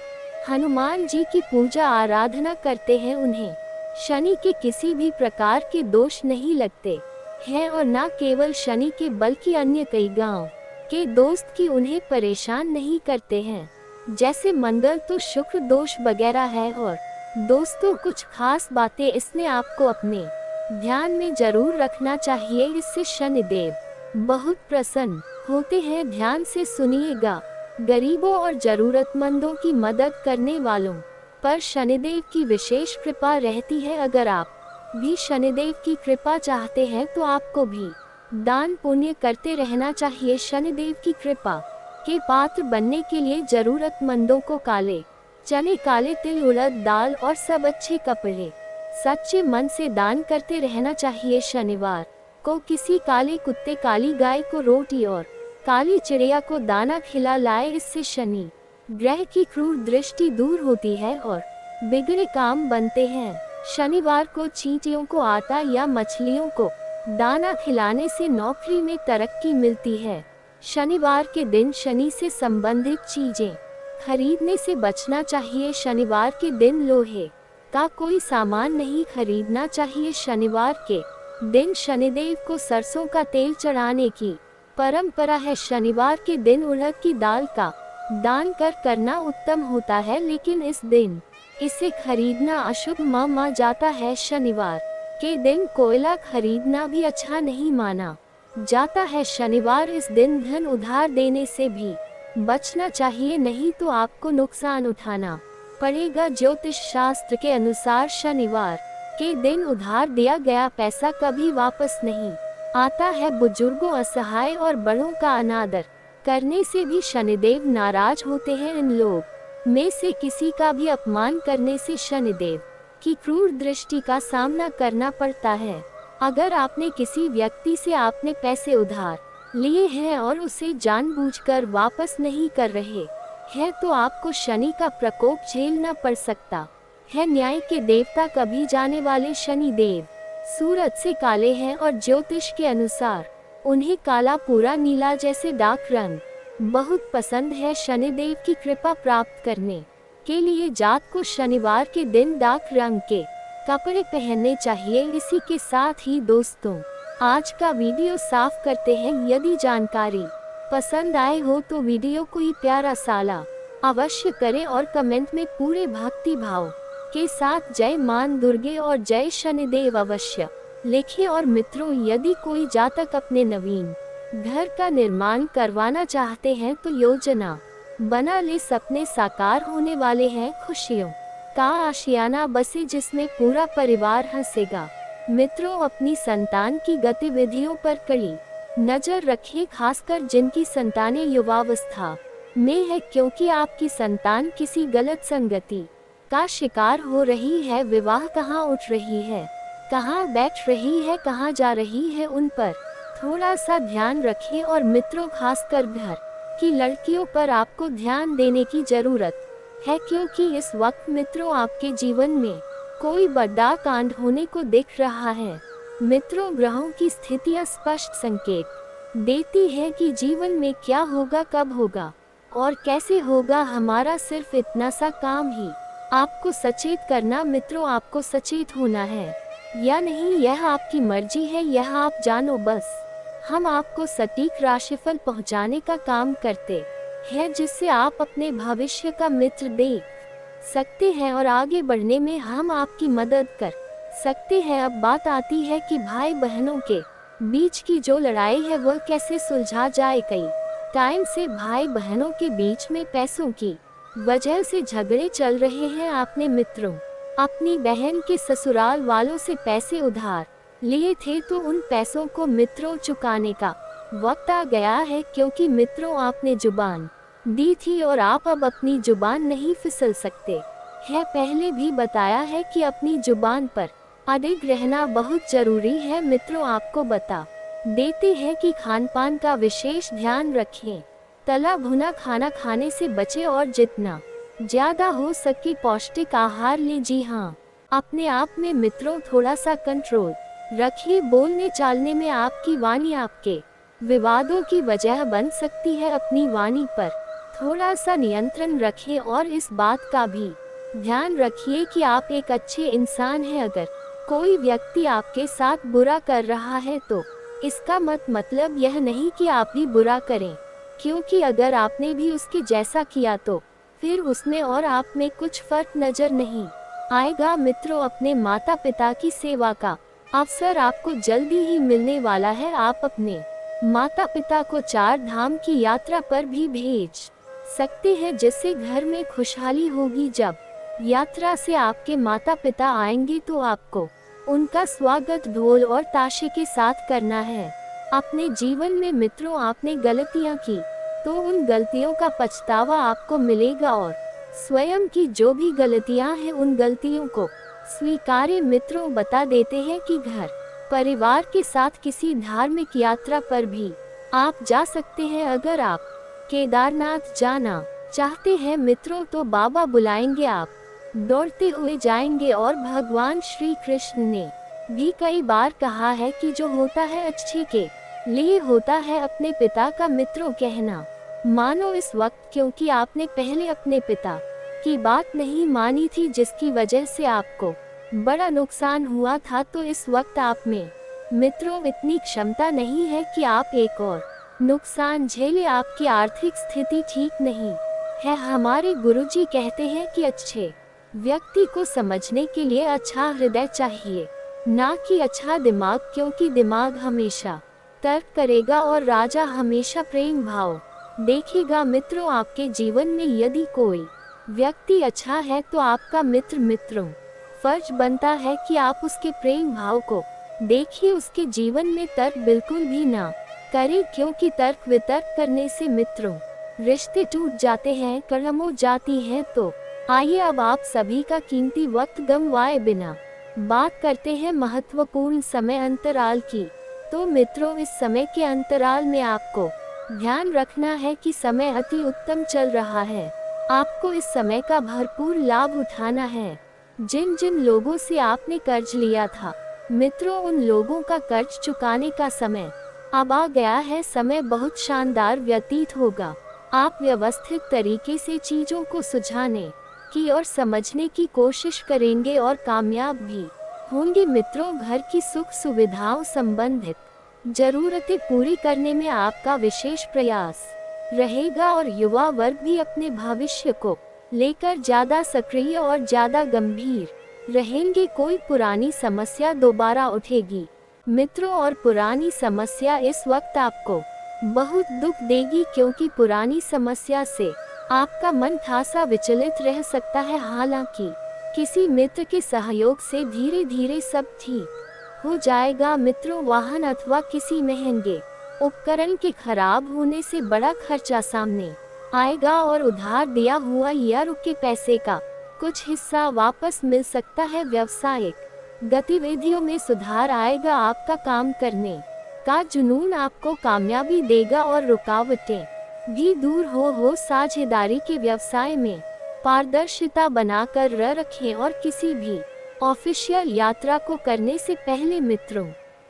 हनुमान जी की पूजा आराधना करते हैं उन्हें शनि के किसी भी प्रकार के दोष नहीं लगते हैं और न केवल शनि के बल्कि अन्य कई गांव के दोस्त की उन्हें परेशान नहीं करते हैं, जैसे मंगल तो शुक्र दोष वगैरह है। और दोस्तों, कुछ खास बातें इसने आपको अपने ध्यान में जरूर रखना चाहिए, इससे शनिदेव बहुत प्रसन्न होते हैं। ध्यान से सुनिएगा। गरीबों और जरूरतमंदों की मदद करने वालों पर शनिदेव की विशेष कृपा रहती है। अगर आप भी शनिदेव की कृपा चाहते हैं तो आपको भी दान पुण्य करते रहना चाहिए। शनिदेव की कृपा के पात्र बनने के लिए जरूरतमंदों को काले चने, काले तिल, उड़द दाल और सब अच्छे कपड़े सच्चे मन से दान करते रहना चाहिए। शनिवार को किसी काले कुत्ते, काली गाय को रोटी और काली चिड़िया को दाना खिला लाए। इससे शनि ग्रह की क्रूर दृष्टि दूर होती है और बिगड़े काम बनते हैं। शनिवार को चींटियों को आटा या मछलियों को दाना खिलाने से नौकरी में तरक्की मिलती है। शनिवार के दिन शनि से संबंधित चीजें खरीदने से बचना चाहिए। शनिवार के दिन लोहे का कोई सामान नहीं खरीदना चाहिए। शनिवार के दिन शनिदेव को सरसों का तेल चढ़ाने की परंपरा है। शनिवार के दिन उड़द की दाल का दान करना उत्तम होता है, लेकिन इस दिन इसे खरीदना अशुभ माना जाता है। शनिवार के दिन कोयला खरीदना भी अच्छा नहीं माना जाता है। शनिवार इस दिन धन उधार देने से भी बचना चाहिए, नहीं तो आपको नुकसान उठाना पड़ेगा। ज्योतिष शास्त्र के अनुसार शनिवार के दिन उधार दिया गया पैसा कभी वापस नहीं आता है। बुजुर्गों, असहाय और बड़ों का अनादर करने से भी शनिदेव नाराज होते हैं। इन लोग में से किसी का भी अपमान करने से शनिदेव की क्रूर दृष्टि का सामना करना पड़ता है। अगर आपने किसी व्यक्ति से आपने पैसे उधार लिए हैं और उसे जानबूझकर वापस नहीं कर रहे हैं तो आपको शनि का प्रकोप झेलना पड़ सकता है। न्याय के देवता कभी जाने वाले शनि देव सूरज से काले हैं और ज्योतिष के अनुसार उन्हें काला, पूरा नीला जैसे डार्क रंग बहुत पसंद है। शनिदेव की कृपा प्राप्त करने के लिए जात को शनिवार के दिन डार्क रंग के कपड़े पहनने चाहिए। इसी के साथ ही दोस्तों, आज का वीडियो साफ करते हैं। यदि जानकारी पसंद आए हो तो वीडियो को ही प्यारा साला अवश्य करें और कमेंट में पूरे भक्ति भाव के साथ जय मान दुर्गे और जय शनिदेव अवश्य लिखें। और मित्रों, यदि कोई जातक अपने नवीन घर का निर्माण करवाना चाहते हैं तो योजना बना ले सपने साकार होने वाले हैं खुशियों का आशियाना बसे जिसमें पूरा परिवार हंसेगा। मित्रों, अपनी संतान की गतिविधियों पर कड़ी नजर रखें, खासकर जिनकी संतानें युवावस्था में है, क्योंकि आपकी संतान किसी गलत संगति का शिकार हो रही है। विवाह कहाँ उठ रही है, कहाँ बैठ रही है, कहाँ जा रही है, उन पर थोड़ा सा ध्यान रखें। और मित्रों, खासकर घर की लड़कियों पर आपको ध्यान देने की जरूरत है, क्योंकि इस वक्त मित्रों आपके जीवन में कोई बड़ा कांड होने को दिख रहा है। मित्रों, ग्रहों की स्थितियां स्पष्ट संकेत देती है कि जीवन में क्या होगा, कब होगा और कैसे होगा। हमारा सिर्फ इतना सा काम ही आपको सचेत करना। मित्रों, आपको सचेत होना है या नहीं, यह आपकी मर्जी है, यह आप जानो बस। हम आपको सटीक राशिफल पहुंचाने का काम करते हैं, जिससे आप अपने भविष्य का मित्र देख सकते हैं और आगे बढ़ने में हम आपकी मदद कर सकते हैं। अब बात आती है कि भाई बहनों के बीच की जो लड़ाई है वह कैसे सुलझा जाए। कई टाइम से भाई बहनों के बीच में पैसों की वजह से झगड़े चल रहे हैं। आपने मित्रों अपनी बहन के ससुराल वालों से पैसे उधार लिए थे, तो उन पैसों को मित्रों चुकाने का वक्त आ गया है, क्योंकि मित्रों आपने जुबान दी थी और आप अब अपनी जुबान नहीं फिसल सकते है। पहले भी बताया है कि अपनी जुबान पर अडिग रहना बहुत जरूरी है। मित्रों, आपको बता देते हैं कि खान पान का विशेष ध्यान रखें। तला भुना खाना खाने से बचें और जितना ज्यादा हो सके पौष्टिक आहार लें। जी हाँ, अपने आप में मित्रों थोड़ा सा कंट्रोल रखिए। बोलने चालने में आपकी वाणी आपके विवादों की वजह बन सकती है। अपनी वाणी पर थोड़ा सा नियंत्रण रखें और इस बात का भी ध्यान रखिए कि आप एक अच्छे इंसान हैं। अगर कोई व्यक्ति आपके साथ बुरा कर रहा है तो इसका मतलब यह नहीं कि आप भी बुरा करें, क्योंकि अगर आपने भी उसके जैसा किया तो फिर उसमें और आप में कुछ फर्क नजर नहीं आएगा। मित्रों, अपने माता पिता की सेवा का अवसर आपको जल्दी ही मिलने वाला है। आप अपने माता पिता को 4 धाम की यात्रा पर भी भेज सकते हैं, जिससे घर में खुशहाली होगी। जब यात्रा से आपके माता पिता आएंगे तो आपको उनका स्वागत ढोल और ताशे के साथ करना है। अपने जीवन में मित्रों आपने गलतियां की तो उन गलतियों का पछतावा आपको मिलेगा और स्वयं की जो भी गलतियां हैं उन गलतियों को स्वीकार्य। मित्रों, बता देते हैं कि घर परिवार के साथ किसी धार्मिक यात्रा पर भी आप जा सकते हैं। अगर आप केदारनाथ जाना चाहते हैं मित्रों, तो बाबा बुलाएंगे, आप दौड़ते हुए जाएंगे। और भगवान श्री कृष्ण ने भी कई बार कहा है कि जो होता है अच्छे के लिए होता है। अपने पिता का मित्रों कहना मानो इस वक्त, क्योंकि आपने पहले अपने पिता की बात नहीं मानी थी, जिसकी वजह से आपको बड़ा नुकसान हुआ था। तो इस वक्त आप में मित्रों इतनी क्षमता नहीं है कि आप एक और नुकसान झेले। आपकी आर्थिक स्थिति ठीक नहीं है। हमारे गुरुजी कहते हैं कि अच्छे व्यक्ति को समझने के लिए अच्छा हृदय चाहिए, ना कि अच्छा दिमाग, क्योंकि दिमाग हमेशा तर्क करेगा और राजा हमेशा प्रेम भाव देखेगा। मित्रों, आपके जीवन में यदि कोई व्यक्ति अच्छा है तो आपका मित्र। मित्रों, फर्ज बनता है कि आप उसके प्रेम भाव को देखिए, उसके जीवन में तर्क बिल्कुल भी ना करें, क्योंकि तर्क वितर्क करने से मित्रों रिश्ते टूट जाते हैं, कर्म हो जाती है। तो आइए अब आप सभी का कीमती वक्त गंवाए बिना बात करते हैं महत्वपूर्ण समय अंतराल की। तो मित्रों, इस समय के अंतराल में आपको ध्यान रखना है कि समय अति उत्तम चल रहा है। आपको इस समय का भरपूर लाभ उठाना है। जिन जिन लोगों से आपने कर्ज लिया था मित्रों, उन लोगों का कर्ज चुकाने का समय अब आ गया है। समय बहुत शानदार व्यतीत होगा। आप व्यवस्थित तरीके से चीजों को सुलझाने की और समझने की कोशिश करेंगे और कामयाब भी होंगे। मित्रों, घर की सुख सुविधाओं संबंधित जरूरतें पूरी करने में आपका विशेष प्रयास रहेगा और युवा वर्ग भी अपने भविष्य को लेकर ज्यादा सक्रिय और ज्यादा गंभीर रहेंगे। कोई पुरानी समस्या दोबारा उठेगी मित्रों, और पुरानी समस्या इस वक्त आपको बहुत दुख देगी, क्योंकि पुरानी समस्या से आपका मन खासा विचलित रह सकता है, हालांकि किसी मित्र के सहयोग से धीरे धीरे सब ठीक हो जाएगा। मित्रों, वाहन अथवा किसी महंगे उपकरण के खराब होने से बड़ा खर्चा सामने आएगा और उधार दिया हुआ या रुके पैसे का कुछ हिस्सा वापस मिल सकता है। व्यावसायिक गतिविधियों में सुधार आएगा। आपका काम करने का जुनून आपको कामयाबी देगा और रुकावटें भी दूर हो। साझेदारी के व्यवसाय में पारदर्शिता बनाकर रखें और किसी भी ऑफिशियल यात्रा को करने से पहले मित्रों,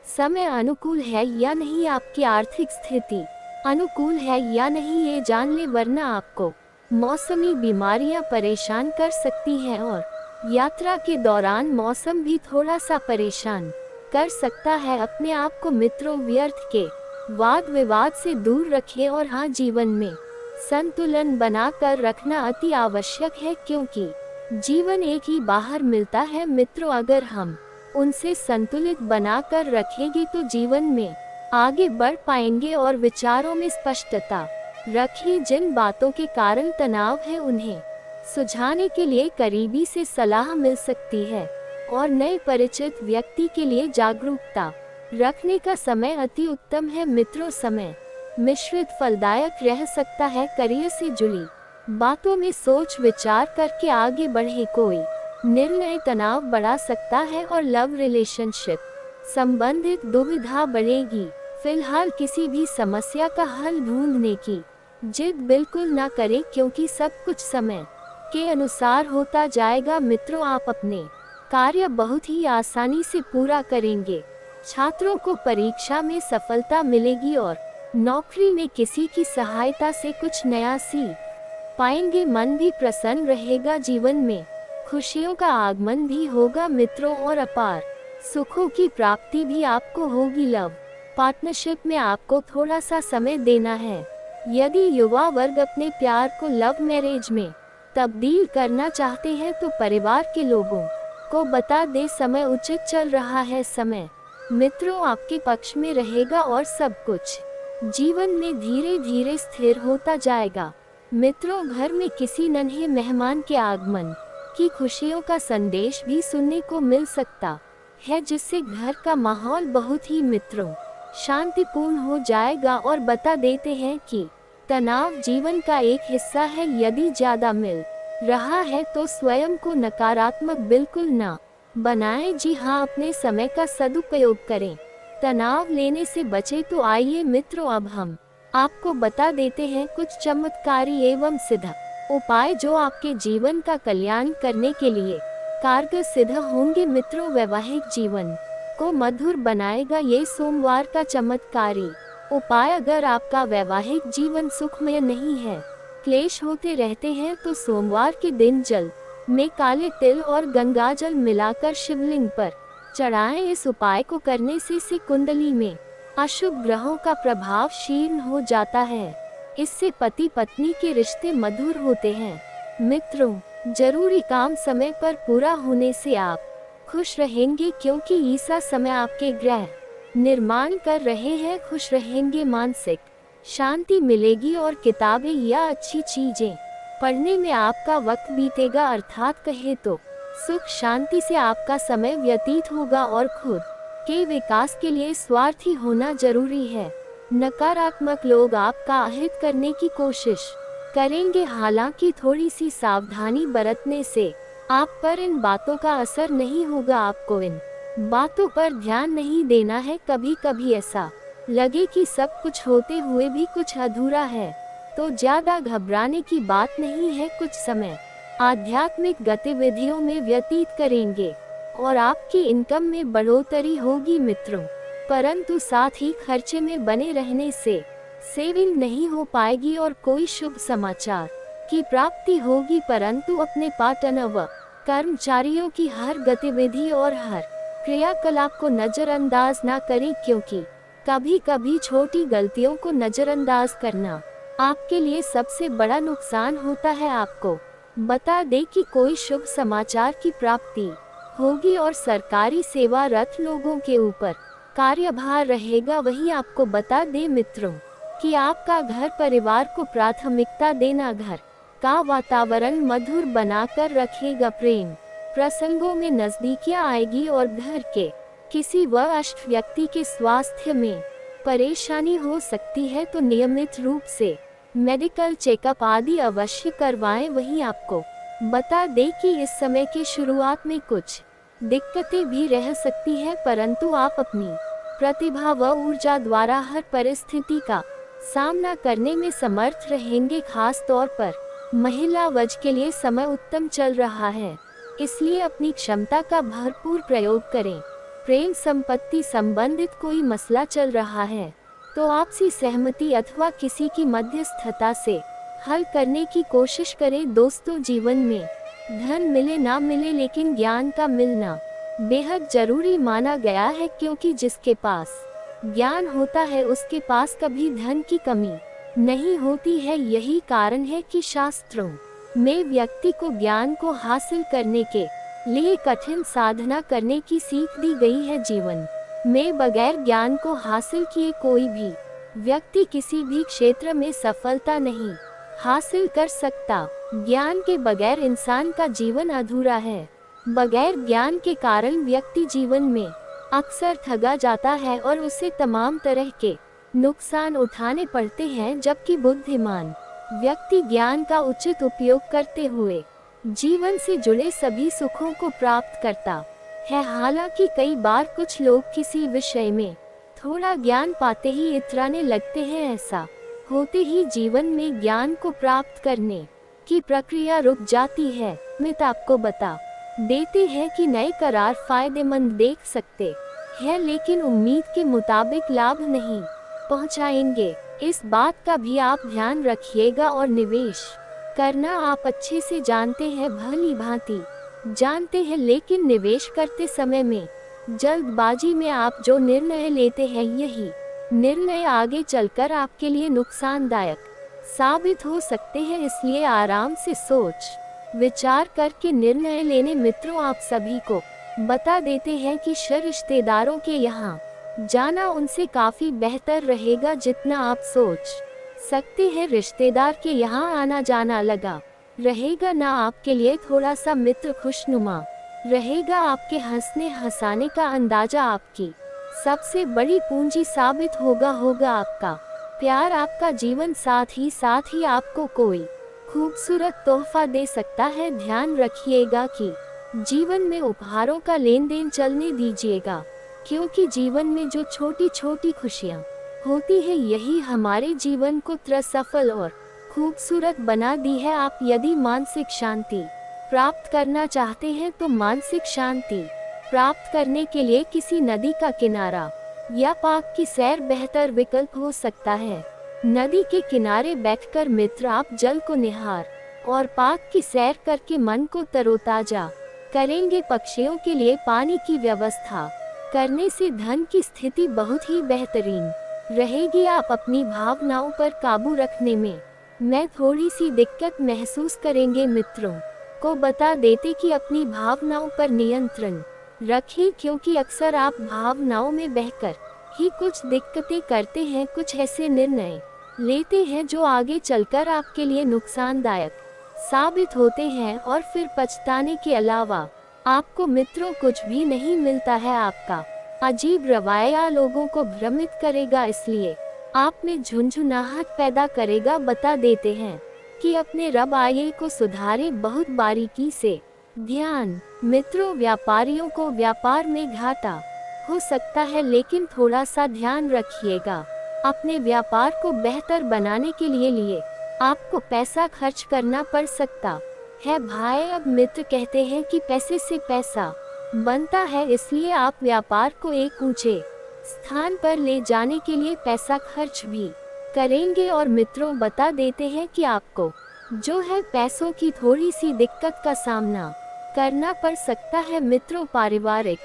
समय अनुकूल है या नहीं, आपकी आर्थिक स्थिति अनुकूल है या नहीं, ये जान ले, वरना आपको मौसमी बीमारियां परेशान कर सकती हैं और यात्रा के दौरान मौसम भी थोड़ा सा परेशान कर सकता है। अपने आप को मित्रों व्यर्थ के वाद विवाद से दूर रखें और हाँ, जीवन में संतुलन बनाकर रखना अति आवश्यक है, क्योंकि जीवन एक ही बाहर मिलता है। मित्रों, अगर हम उनसे संतुलित बनाकर रखेंगे तो जीवन में आगे बढ़ पाएंगे और विचारों में स्पष्टता रखें। जिन बातों के कारण तनाव है उन्हें सुलझाने के लिए करीबी से सलाह मिल सकती है और नए परिचित व्यक्ति के लिए जागरूकता रखने का समय अति उत्तम है। मित्रों, समय मिश्रित फलदायक रह सकता है। करियर से जुड़ी बातों में सोच विचार करके आगे बढ़े। कोई निर्णय तनाव बढ़ा सकता है और लव रिलेशनशिप संबंधित दुविधा बढ़ेगी। फिलहाल किसी भी समस्या का हल ढूंढने की जिद बिल्कुल ना करें, क्योंकि सब कुछ समय के अनुसार होता जाएगा। मित्रों, आप अपने कार्य बहुत ही आसानी से पूरा करेंगे। छात्रों को परीक्षा में सफलता मिलेगी और नौकरी में किसी की सहायता से कुछ नया सीख पाएंगे। मन भी प्रसन्न रहेगा। जीवन में खुशियों का आगमन भी होगा मित्रों, और अपार सुखों की प्राप्ति भी आपको होगी। लव पार्टनरशिप में आपको थोड़ा सा समय देना है। यदि युवा वर्ग अपने प्यार को लव मैरिज में तब्दील करना चाहते हैं तो परिवार के लोगों को बता दे, समय उचित चल रहा है। समय मित्रों आपके पक्ष में रहेगा और सब कुछ जीवन में धीरे धीरे स्थिर होता जाएगा। मित्रों, घर में किसी नन्हे मेहमान के आगमन की खुशियों का संदेश भी सुनने को मिल सकता है, जिससे घर का माहौल बहुत ही मित्रों शांतिपूर्ण हो जाएगा। और बता देते हैं कि तनाव जीवन का एक हिस्सा है। यदि ज्यादा मिल रहा है तो स्वयं को नकारात्मक बिल्कुल ना बनाएं। जी हाँ, अपने समय का सदुपयोग करें, तनाव लेने से बचे। तो आइए मित्रों, अब हम आपको बता देते हैं कुछ चमत्कारी एवं सिद्ध उपाय जो आपके जीवन का कल्याण करने के लिए कारगर सिद्ध होंगे। मित्रों, वैवाहिक जीवन को मधुर बनाएगा ये सोमवार का चमत्कारी उपाय। अगर आपका वैवाहिक जीवन सुखमय नहीं है, क्लेश होते रहते हैं, तो सोमवार के दिन जल में काले तिल और गंगा जल मिलाकर शिवलिंग पर चढ़ाएं। इस उपाय को करने से कुंडली में अशुभ ग्रहों का प्रभाव क्षीण हो जाता है। इससे पति पत्नी के रिश्ते मधुर होते हैं। मित्रों, जरूरी काम समय पर पूरा होने से आप खुश रहेंगे, क्योंकि ईसा समय आपके ग्रह निर्माण कर रहे हैं। खुश रहेंगे, मानसिक शांति मिलेगी और किताबें या अच्छी चीजें पढ़ने में आपका वक्त बीतेगा। अर्थात कहे तो सुख शांति से आपका समय व्यतीत होगा और खुद के विकास के लिए स्वार्थी होना जरूरी है। नकारात्मक लोग आपका अहित करने की कोशिश करेंगे, हालांकि थोड़ी सी सावधानी बरतने से आप पर इन बातों का असर नहीं होगा। आपको इन बातों पर ध्यान नहीं देना है। कभी कभी ऐसा लगे कि सब कुछ होते हुए भी कुछ अधूरा है, तो ज्यादा घबराने की बात नहीं है। कुछ समय आध्यात्मिक गतिविधियों में व्यतीत करेंगे और आपकी इनकम में बढ़ोतरी होगी मित्रों, परंतु साथ ही खर्चे में बने रहने से सेविंग नहीं हो पाएगी और कोई शुभ समाचार की प्राप्ति होगी। परंतु अपने पार्टनर व कर्मचारियों की हर गतिविधि और हर क्रियाकलाप को नजरअंदाज ना करें, क्योंकि कभी कभी छोटी गलतियों को नजरअंदाज करना आपके लिए सबसे बड़ा नुकसान होता है। आपको बता दें कि कोई शुभ समाचार की प्राप्ति होगी और सरकारी सेवारत लोगों के ऊपर कार्यभार रहेगा। वहीं आपको बता दें मित्रों कि आपका घर परिवार को प्राथमिकता देना, घर का वातावरण मधुर बनाकर रखेगा। प्रेम प्रसंगों में नजदीकियां आएगी और घर के किसी वरिष्ठ व्यक्ति के स्वास्थ्य में परेशानी हो सकती है, तो नियमित रूप से मेडिकल चेकअप आदि अवश्य करवाएं। वहीं आपको बता दें कि इस समय की शुरुआत में कुछ दिक्कतें भी रह सकती है, परंतु आप अपनी प्रतिभा व ऊर्जा द्वारा हर परिस्थिति का सामना करने में समर्थ रहेंगे। खास तौर पर महिला वर्ग के लिए समय उत्तम चल रहा है, इसलिए अपनी क्षमता का भरपूर प्रयोग करें। प्रेम संपत्ति संबंधित कोई मसला चल रहा है तो आपसी सहमति अथवा किसी की मध्यस्थता से हल करने की कोशिश करें। दोस्तों, जीवन में धन मिले ना मिले, लेकिन ज्ञान का मिलना बेहद जरूरी माना गया है, क्योंकि जिसके पास ज्ञान होता है उसके पास कभी धन की कमी नहीं होती है। यही कारण है कि शास्त्रों में व्यक्ति को ज्ञान को हासिल करने के लिए कठिन साधना करने की सीख दी गई है। जीवन में बगैर ज्ञान को हासिल किए कोई भी व्यक्ति किसी भी क्षेत्र में सफलता नहीं हासिल कर सकता। ज्ञान के बगैर इंसान का जीवन अधूरा है। बगैर ज्ञान के कारण व्यक्ति जीवन में अक्सर ठगा जाता है और उसे तमाम तरह के नुकसान उठाने पड़ते हैं, जबकि बुद्धिमान व्यक्ति ज्ञान का उचित उपयोग करते हुए जीवन से जुड़े सभी सुखों को प्राप्त करता है। हालांकि कई बार कुछ लोग किसी विषय में थोड़ा ज्ञान पाते ही इतराने लगते हैं। ऐसा होते ही जीवन में ज्ञान को प्राप्त करने की प्रक्रिया रुक जाती है। मित आपको बता देते हैं कि नए करार फायदेमंद देख सकते हैं, लेकिन उम्मीद के मुताबिक लाभ नहीं पहुंचाएंगे। इस बात का भी आप ध्यान रखिएगा और निवेश करना आप अच्छे से जानते हैं, भली भांति जानते हैं, लेकिन निवेश करते समय में जल्दबाजी में आप जो निर्णय लेते हैं, यही निर्णय आगे चलकर आपके लिए नुकसानदायक साबित हो सकते हैं। इसलिए आराम से सोच विचार करके निर्णय लेने। मित्रों, आप सभी को बता देते हैं कि रिश्तेदारों के यहाँ जाना उनसे काफी बेहतर रहेगा जितना आप सोच सकते हैं। रिश्तेदार के यहाँ आना जाना लगा रहेगा ना आपके लिए थोड़ा सा मित्र खुशनुमा रहेगा। आपके हंसने हंसाने का अंदाजा आपकी सबसे बड़ी पूंजी साबित होगा आपका प्यार। आपका जीवन साथ ही आपको कोई खूबसूरत तोहफा दे सकता है। ध्यान रखिएगा कि जीवन में उपहारों का लेन देन चलने दीजिएगा, क्योंकि जीवन में जो छोटी छोटी खुशियाँ होती है, यही हमारे जीवन को सफल और खूबसूरत बना दी है। आप यदि मानसिक शांति प्राप्त करना चाहते हैं तो मानसिक शांति प्राप्त करने के लिए किसी नदी का किनारा या पार्क की सैर बेहतर विकल्प हो सकता है। नदी के किनारे बैठकर मित्र आप जल को निहार और पार्क की सैर करके मन को तरोताजा करेंगे। पक्षियों के लिए पानी की व्यवस्था करने से धन की स्थिति बहुत ही बेहतरीन रहेगी। आप अपनी भावनाओं पर काबू रखने में थोड़ी सी दिक्कत महसूस करेंगे। मित्रों को बता देते कि अपनी भावनाओं पर नियंत्रण रखें, क्योंकि अक्सर आप भावनाओं में बहकर ही कुछ दिक्कतें करते हैं, कुछ ऐसे निर्णय लेते हैं जो आगे चलकर आपके लिए नुकसानदायक साबित होते हैं और फिर पछताने के अलावा आपको मित्रों कुछ भी नहीं मिलता है। आपका अजीब रवैया लोगों को भ्रमित करेगा, इसलिए आप में झुंझुनाहट पैदा करेगा। बता देते हैं कि अपने रवैये को सुधारे बहुत बारीकी से। ध्यान मित्रों, व्यापारियों को व्यापार में घाटा हो सकता है, लेकिन थोड़ा सा ध्यान रखिएगा। अपने व्यापार को बेहतर बनाने के लिए आपको पैसा खर्च करना पड़ सकता है। भाई, अब मित्र कहते हैं कि पैसे से पैसा बनता है, इसलिए आप व्यापार को एक ऊंचे स्थान पर ले जाने के लिए पैसा खर्च भी करेंगे। और मित्रों बता देते हैं कि आपको जो है पैसों की थोड़ी सी दिक्कत का सामना करना पड़ सकता है। मित्रों, पारिवारिक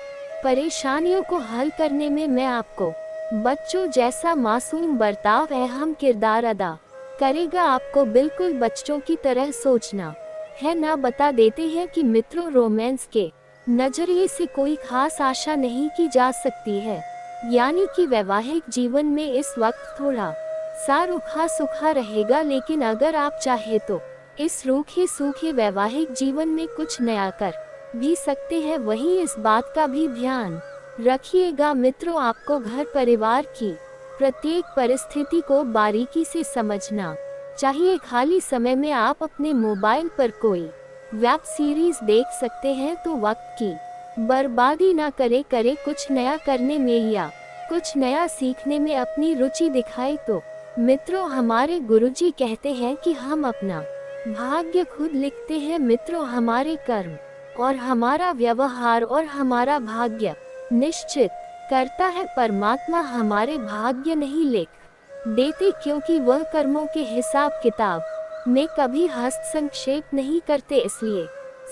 परेशानियों को हल करने में मैं आपको बच्चों जैसा मासूम बर्ताव अहम किरदार अदा करेगा। आपको बिल्कुल बच्चों की तरह सोचना है ना। बता देते हैं कि मित्रों, रोमांस के नजरिए से कोई खास आशा नहीं की जा सकती है, यानी कि वैवाहिक जीवन में इस वक्त थोड़ा सा रूखा सूखा रहेगा। लेकिन अगर आप चाहे तो इस रूखे सूखे वैवाहिक जीवन में कुछ नया कर भी सकते हैं। वहीं इस बात का भी ध्यान रखिएगा मित्रों, आपको घर परिवार की प्रत्येक परिस्थिति को बारीकी से समझना चाहिए। खाली समय में आप अपने मोबाइल पर कोई वेब सीरीज देख सकते हैं तो वक्त की बर्बादी ना करे कुछ नया करने में या कुछ नया सीखने में अपनी रुचि दिखाए। तो मित्रों, हमारे गुरुजी कहते हैं कि हम अपना भाग्य खुद लिखते हैं मित्रों। हमारे कर्म और हमारा व्यवहार और हमारा भाग्य निश्चित करता है परमात्मा। हमारे भाग्य नहीं लिख देते, क्योंकि वह कर्मों के हिसाब किताब में कभी हस्तक्षेप नहीं करते। इसलिए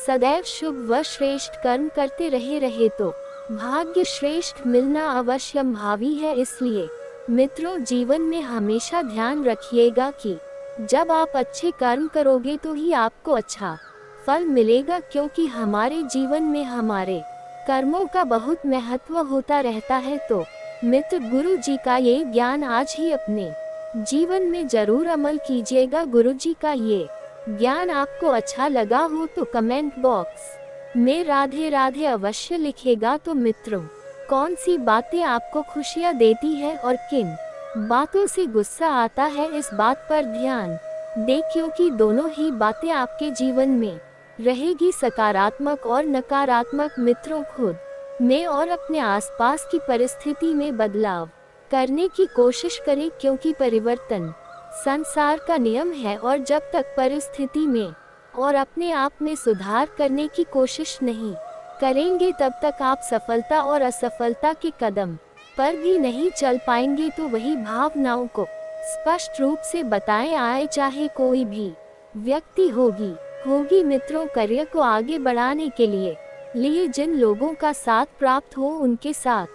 सदैव शुभ व श्रेष्ठ कर्म करते रहे तो भाग्य श्रेष्ठ मिलना अवश्यंभावी है। इसलिए मित्रों, जीवन में हमेशा ध्यान रखिएगा कि जब आप अच्छे कर्म करोगे तो ही आपको अच्छा फल मिलेगा, क्योंकि हमारे जीवन में हमारे कर्मों का बहुत महत्व होता रहता है। तो मित्र, गुरु जी का ये ज्ञान आज ही अपने जीवन में जरूर अमल कीजिएगा। गुरु जी का ये ज्ञान आपको अच्छा लगा हो तो कमेंट बॉक्स में राधे राधे अवश्य लिखेगा। तो मित्रों, कौन सी बातें आपको खुशियाँ देती है और किन बातों से गुस्सा आता है, इस बात पर ध्यान दे, क्योंकि दोनों ही बातें आपके जीवन में रहेगी सकारात्मक और नकारात्मक। मित्रों, खुद में और अपने आसपास की परिस्थिति में बदलाव करने की कोशिश करें, क्योंकि परिवर्तन संसार का नियम है और जब तक परिस्थिति में और अपने आप में सुधार करने की कोशिश नहीं करेंगे तब तक आप सफलता और असफलता के कदम पर भी नहीं चल पाएंगे। तो वही भावनाओं को स्पष्ट रूप से बताएं आए, चाहे कोई भी व्यक्ति होगी मित्रों। करियर को आगे बढ़ाने के लिए जिन लोगों का साथ प्राप्त हो उनके साथ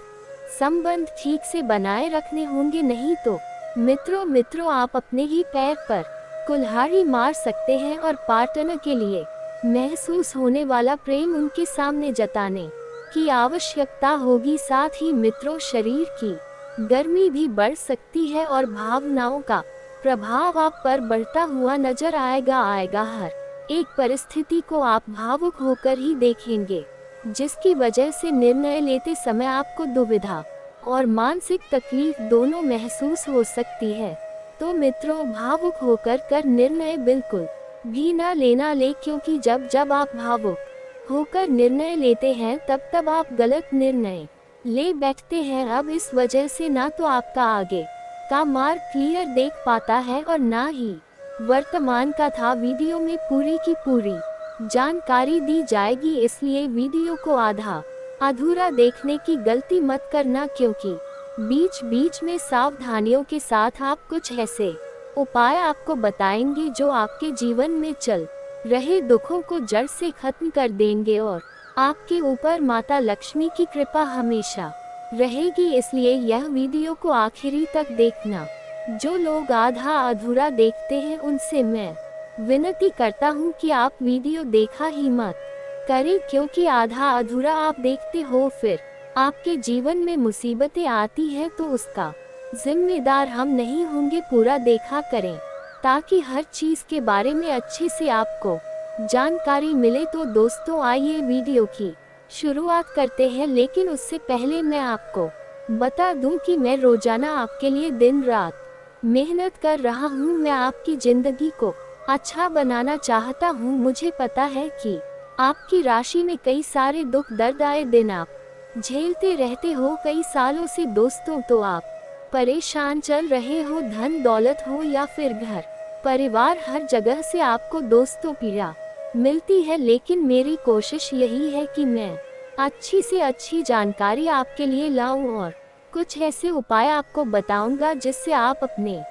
संबंध ठीक से बनाए रखने होंगे, नहीं तो मित्रों आप अपने ही पैर पर कुल्हाड़ी मार सकते हैं और पार्टनर के लिए महसूस होने वाला प्रेम उनके सामने जताने की आवश्यकता होगी। साथ ही मित्रों, शरीर की गर्मी भी बढ़ सकती है और भावनाओं का प्रभाव आप पर बढ़ता हुआ नजर आएगा। हर एक परिस्थिति को आप भावुक होकर ही देखेंगे, जिसकी वजह से निर्णय लेते समय आपको दुविधा और मानसिक तकलीफ दोनों महसूस हो सकती है। तो मित्रों, भावुक होकर निर्णय बिल्कुल भी ना लेना ले, क्योंकि जब आप भावुक होकर निर्णय लेते हैं तब आप गलत निर्णय ले बैठते हैं। अब इस वजह से ना तो आपका आगे का मार्ग क्लियर देख पाता है और ना ही वर्तमान का था। वीडियो में पूरी की पूरी जानकारी दी जाएगी, इसलिए वीडियो को आधा अधूरा देखने की गलती मत करना, क्योंकि बीच बीच में सावधानियों के साथ आप कुछ ऐसे उपाय आपको बताएंगे जो आपके जीवन में चल रहे दुखों को जड़ से खत्म कर देंगे और आपके ऊपर माता लक्ष्मी की कृपा हमेशा रहेगी। इसलिए यह वीडियो को आखिरी तक देखना। जो लोग आधा अधूरा देखते हैं उनसे मैं विनती करता हूँ कि आप वीडियो देखा ही मत करें, क्योंकि आधा अधूरा आप देखते हो फिर आपके जीवन में मुसीबतें आती हैं तो उसका जिम्मेदार हम नहीं होंगे। पूरा देखा करें ताकि हर चीज के बारे में अच्छे से आपको जानकारी मिले। तो दोस्तों, आइए वीडियो की शुरुआत करते हैं, लेकिन उससे पहले मैं आपको बता दूं कि मैं रोजाना आपके लिए दिन रात मेहनत कर रहा हूं। मैं आपकी जिंदगी को अच्छा बनाना चाहता हूं। मुझे पता है कि आपकी राशि में कई सारे दुख दर्द आए दिन आप झेलते रहते हो कई सालों से दोस्तों। तो आप परेशान चल रहे हो, धन दौलत हो या फिर घर परिवार, हर जगह से आपको दोस्तों पीड़ा मिलती है। लेकिन मेरी कोशिश यही है कि मैं अच्छी से अच्छी जानकारी आपके लिए लाऊं और कुछ ऐसे उपाय आपको बताऊंगा जिससे आप अपने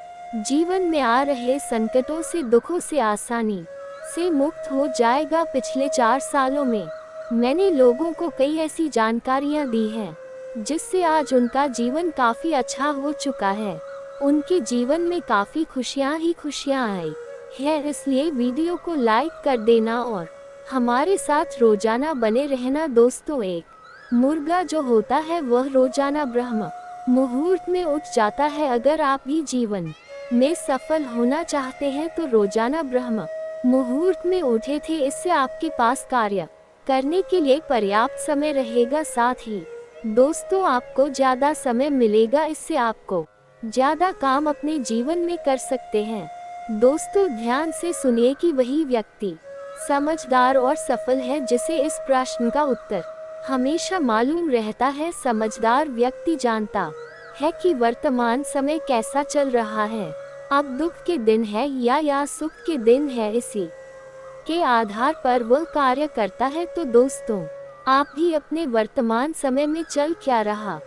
जीवन में आ रहे संकटों से, दुखों से आसानी से मुक्त हो जाएगा। पिछले 4 सालों में मैंने लोगों को कई ऐसी जानकारियां दी हैं जिससे आज उनका जीवन काफी अच्छा हो चुका है। उनके जीवन में काफी खुशियां ही खुशियां आई है। इसलिए वीडियो को लाइक कर देना और हमारे साथ रोजाना बने रहना। दोस्तों, एक मुर्गा जो होता है वह रोजाना ब्रह्म मुहूर्त में उठ जाता है। अगर आप भी जीवन में सफल होना चाहते हैं तो रोजाना ब्रह्म मुहूर्त में उठे थे, इससे आपके पास कार्य करने के लिए पर्याप्त समय रहेगा। साथ ही दोस्तों आपको ज्यादा समय मिलेगा, इससे आपको ज्यादा काम अपने जीवन में कर सकते हैं। दोस्तों ध्यान से सुनिए कि वही व्यक्ति समझदार और सफल है जिसे इस प्रश्न का उत्तर हमेशा मालूम रहता है। समझदार व्यक्ति जानता है कि वर्तमान समय कैसा चल रहा है, अब दुख के दिन है या सुख के दिन है, इसी के आधार पर वह कार्य करता है। तो दोस्तों आप भी अपने वर्तमान समय में चल क्या रहा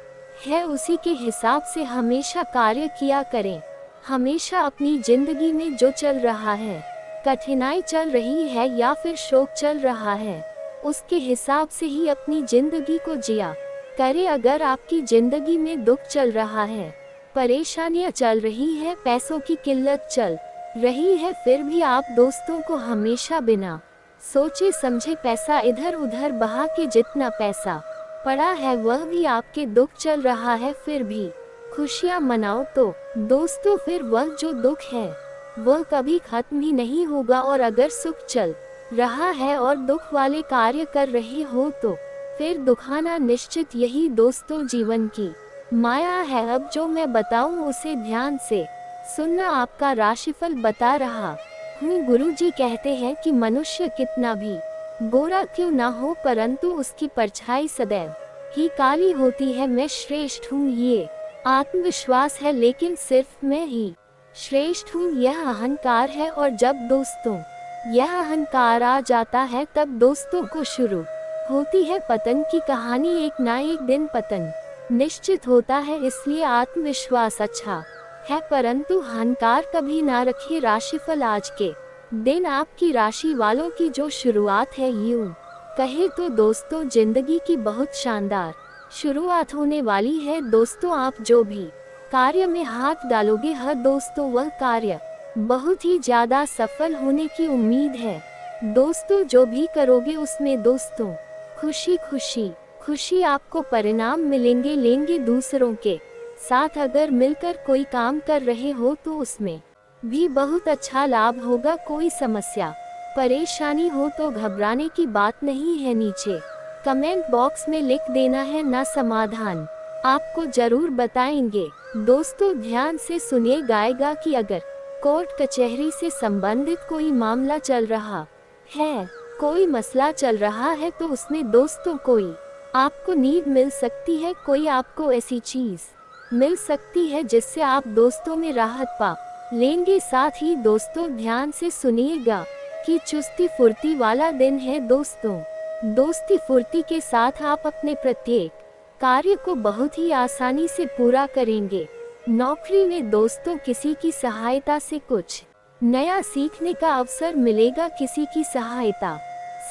है उसी के हिसाब से हमेशा कार्य किया करें। हमेशा अपनी जिंदगी में जो चल रहा है, कठिनाई चल रही है या फिर शोक चल रहा है, उसके हिसाब से ही अपनी जिंदगी को जिया करें। अगर आपकी जिंदगी में दुख चल रहा है, परेशानियां चल रही है, पैसों की किल्लत चल रही है, फिर भी आप दोस्तों को हमेशा बिना सोचे समझे पैसा इधर उधर बहा के जितना पैसा पड़ा है वह भी आपके दुख चल रहा है, फिर भी खुशियां मनाओ। तो दोस्तों फिर वह जो दुख है वह कभी खत्म ही नहीं होगा। और अगर सुख चल रहा है और दुख वाले कार्य कर रहे हो तो फिर दुखाना निश्चित। यही दोस्तों जीवन की माया है। अब जो मैं बताऊं उसे ध्यान से सुनना। आपका राशिफल बता रहा हूँ। गुरुजी कहते हैं कि मनुष्य कितना भी गोरा क्यों ना हो, परंतु उसकी परछाई सदैव ही काली होती है। मैं श्रेष्ठ हूँ ये आत्मविश्वास है, लेकिन सिर्फ मैं ही श्रेष्ठ हूँ यह अहंकार है। और जब दोस्तों यह अहंकार आ जाता है तब दोस्तों को शुरू होती है पतन की कहानी। एक ना एक दिन पतन निश्चित होता है, इसलिए आत्मविश्वास अच्छा है परंतु अहंकार कभी ना रखे। राशिफल आज के दिन आपकी राशि वालों की जो शुरुआत है, यूं कहे तो दोस्तों जिंदगी की बहुत शानदार शुरुआत होने वाली है। दोस्तों आप जो भी कार्य में हाथ डालोगे हर दोस्तों वह कार्य बहुत ही ज्यादा सफल होने की उम्मीद है। दोस्तों जो भी करोगे उसमें दोस्तों खुशी आपको परिणाम मिलेंगे। लेंगे दूसरों के साथ अगर मिलकर कोई काम कर रहे हो तो उसमें भी बहुत अच्छा लाभ होगा। कोई समस्या परेशानी हो तो घबराने की बात नहीं है, नीचे कमेंट बॉक्स में लिख देना है ना समाधान आपको जरूर बताएंगे। दोस्तों ध्यान से सुनिए गाएगा कि अगर कोर्ट कचहरी से संबंधित कोई मामला चल रहा है, कोई मसला चल रहा है तो उसमें दोस्तों कोई आपको नीड मिल सकती है, कोई आपको ऐसी चीज मिल सकती है जिससे आप दोस्तों में राहत पा लेंगे। साथ ही दोस्तों ध्यान से सुनिएगा कि चुस्ती फुर्ती वाला दिन है। दोस्ती फुर्ती के साथ आप अपने प्रत्येक कार्य को बहुत ही आसानी से पूरा करेंगे। नौकरी में दोस्तों किसी की सहायता से कुछ नया सीखने का अवसर मिलेगा। किसी की सहायता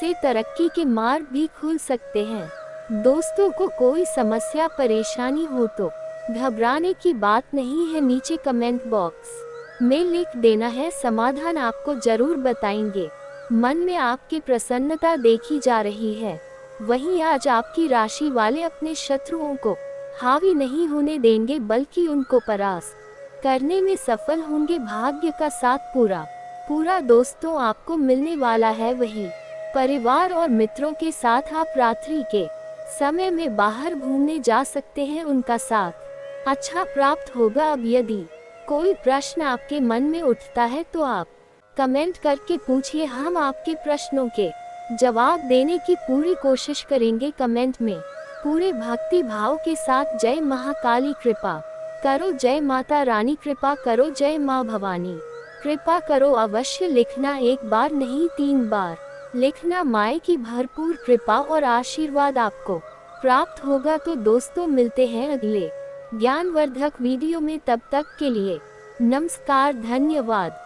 से तरक्की के मार्ग भी खुल सकते हैं। दोस्तों को कोई समस्या परेशानी हो तो घबराने की बात नहीं है, नीचे कमेंट बॉक्स में लिख देना है, समाधान आपको जरूर बताएंगे। मन में आपकी प्रसन्नता देखी जा रही है। वहीं आज आपकी राशि वाले अपने शत्रुओं को हावी नहीं होने देंगे बल्कि उनको परास्त करने में सफल होंगे। भाग्य का साथ पूरा दोस्तों आपको मिलने वाला है। वही परिवार और मित्रों के साथ आप रात्रि के समय में बाहर घूमने जा सकते हैं, उनका साथ अच्छा प्राप्त होगा। अब यदि कोई प्रश्न आपके मन में उठता है तो आप कमेंट करके पूछिए, हम आपके प्रश्नों के जवाब देने की पूरी कोशिश करेंगे। कमेंट में पूरे भक्ति भाव के साथ जय महाकाली कृपा करो, जय माता रानी कृपा करो, जय माँ भवानी कृपा करो अवश्य लिखना, एक बार नहीं 3 बार लिखना। माए की भरपूर कृपा और आशीर्वाद आपको प्राप्त होगा। तो दोस्तों मिलते हैं अगले ज्ञानवर्धक वीडियो में, तब तक के लिए नमस्कार, धन्यवाद।